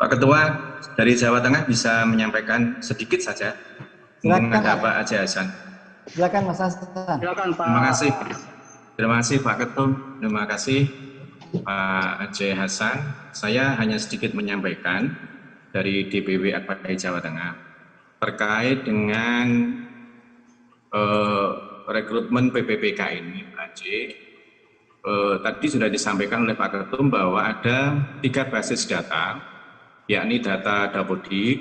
Pak Ketua dari Jawa Tengah bisa menyampaikan sedikit saja. Silakan, ada Pak Aceh Hasan. Silakan Mas Hasan. Silakan Pak. Terima kasih Pak Ketum. Terima kasih Pak Aceh Hasan. Saya hanya sedikit menyampaikan dari DPW Akpai Jawa Tengah terkait dengan rekrutmen PPPK ini, Pak Aceh. Tadi sudah disampaikan oleh Pak Ketum bahwa ada 3 basis data, yakni data Dapodik,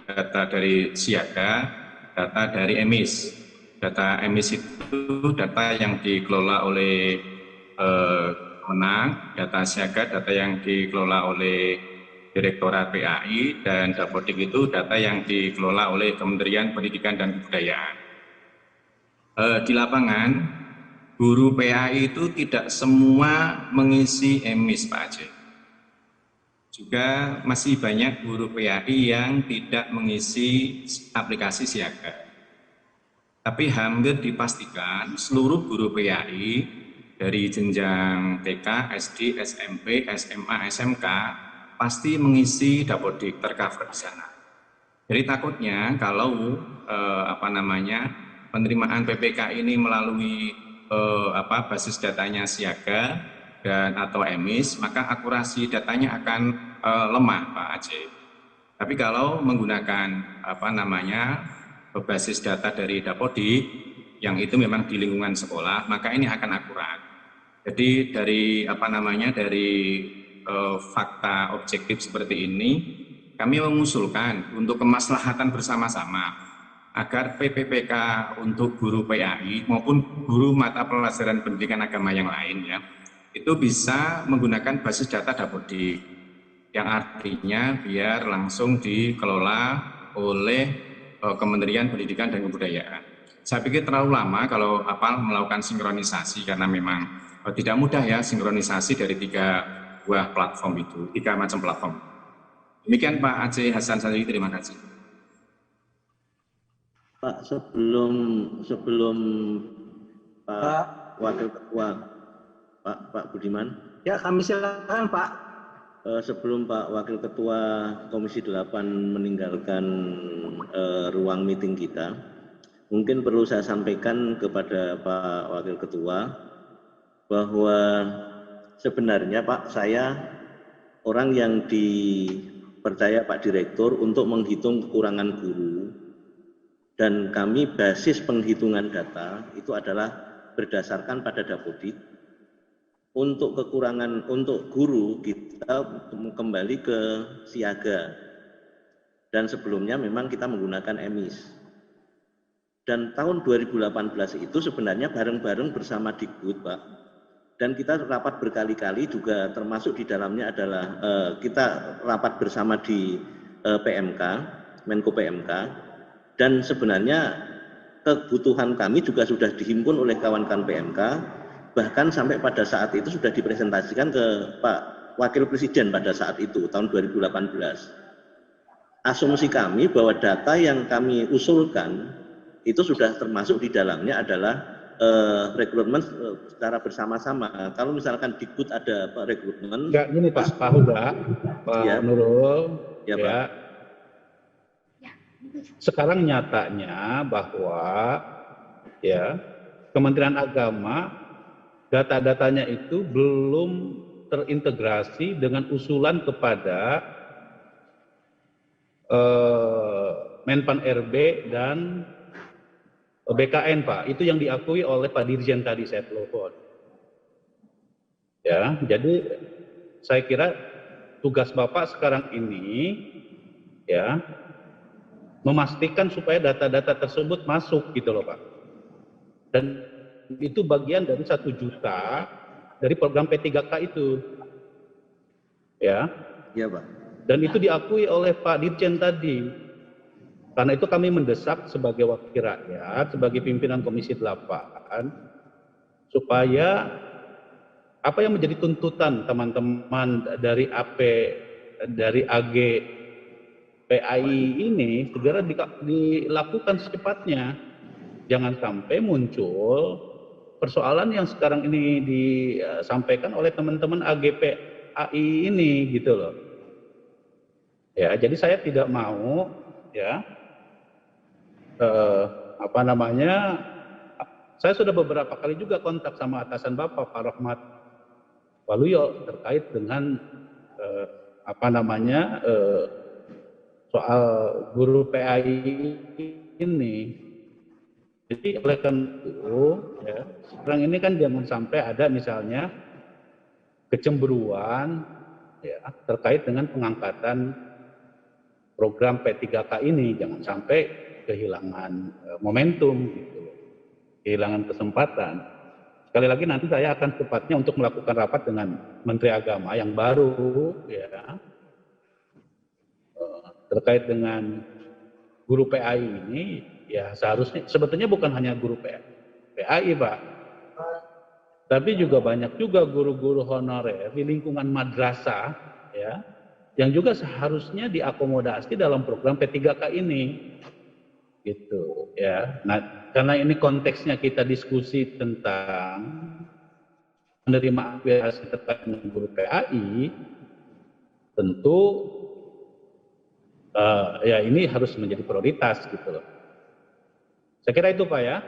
data dari Siaga, data dari EMIS. Data EMIS itu data yang dikelola oleh Kemenang, data Siaga data yang dikelola oleh Direktorat PAI, dan Dapodik itu data yang dikelola oleh Kementerian Pendidikan dan Kebudayaan. Di lapangan, guru PAI itu tidak semua mengisi EMIS, Pak Aceh. Juga masih banyak guru PAI yang tidak mengisi aplikasi Siaga. Tapi hampir dipastikan seluruh guru PAI dari jenjang TK, SD, SMP, SMA, SMK pasti mengisi Dapodik, tercover di sana. Jadi takutnya kalau penerimaan PPK ini melalui basis datanya Siaga dan atau EMIS, maka akurasi datanya akan lemah, Pak Aceh. Tapi kalau menggunakan basis data dari Dapodik yang itu memang di lingkungan sekolah, maka ini akan akurat. Jadi dari fakta objektif seperti ini, kami mengusulkan untuk kemaslahatan bersama-sama agar PPPK untuk guru PAI maupun guru mata pelajaran pendidikan agama yang lain itu bisa menggunakan basis data Dapodik, yang artinya biar langsung dikelola oleh Kementerian Pendidikan dan Kebudayaan. Saya pikir terlalu lama kalau melakukan sinkronisasi, karena memang tidak mudah ya sinkronisasi dari 3 buah platform itu, 3 macam platform. Demikian Pak Aceh Hasan Sari, terima kasih. Pak, sebelum Pak Wakil Ketua, Pak Budiman. Ya, kami silakan Pak. Sebelum Pak Wakil Ketua Komisi 8 meninggalkan ruang meeting kita, mungkin perlu saya sampaikan kepada Pak Wakil Ketua bahwa sebenarnya Pak, saya orang yang dipercaya Pak Direktur untuk menghitung kekurangan guru, dan kami basis penghitungan data itu adalah berdasarkan pada Dapodik. Untuk kekurangan untuk guru kita kembali ke Siaga, dan sebelumnya memang kita menggunakan EMIS. Dan tahun 2018 itu sebenarnya bareng-bareng bersama Dikbud, Pak. Dan kita rapat berkali-kali, juga termasuk di dalamnya adalah kita rapat bersama di PMK, Menko PMK. Dan sebenarnya kebutuhan kami juga sudah dihimpun oleh kawan-kawan PMK. Bahkan sampai pada saat itu sudah dipresentasikan ke Pak Wakil Presiden pada saat itu, tahun 2018. Asumsi kami bahwa data yang kami usulkan itu sudah termasuk di dalamnya adalah rekrutmen secara bersama-sama. Kalau misalkan Dikbud ada rekrutmen. Enggak, gini Pak Huda, Pak ya. Nurul, ya Pak. Sekarang nyatanya bahwa ya Kementerian Agama data-datanya itu belum terintegrasi dengan usulan kepada Menpan RB dan BKN, Pak. Itu yang diakui oleh Pak Dirjen tadi saya telepon. Ya, jadi saya kira tugas Bapak sekarang ini ya memastikan supaya data-data tersebut masuk gitu loh, Pak. Dan itu bagian dari 1 juta dari program P3K itu, ya. Iya Pak. Dan itu diakui oleh Pak Dirjen tadi. Karena itu kami mendesak sebagai wakil rakyat, sebagai pimpinan Komisi 8, supaya apa yang menjadi tuntutan teman-teman dari AG PAI ini segera dilakukan secepatnya. Jangan sampai muncul persoalan yang sekarang ini disampaikan oleh teman-teman AGPAI ini gitu loh. Ya, jadi saya tidak mau ya saya sudah beberapa kali juga kontak sama atasan Bapak Pak Rahmat Waluyo terkait dengan soal guru PAI ini. Jadi oleh karena itu, ya, sekarang ini kan jangan sampai ada misalnya kecemburuan ya, terkait dengan pengangkatan program P3K ini, jangan sampai kehilangan momentum, gitu, kehilangan kesempatan. Sekali lagi nanti saya akan tepatnya untuk melakukan rapat dengan Menteri Agama yang baru, ya, terkait dengan guru PAI ini. Ya seharusnya sebetulnya bukan hanya guru PAI Pak, tapi juga banyak juga guru-guru honorer di lingkungan madrasah ya, yang juga seharusnya diakomodasi dalam program P3K ini, gitu ya. Nah, karena ini konteksnya kita diskusi tentang menerima aspirasi terkait dengan guru PAI, tentu ya ini harus menjadi prioritas gitu loh. Saya kira itu Pak ya.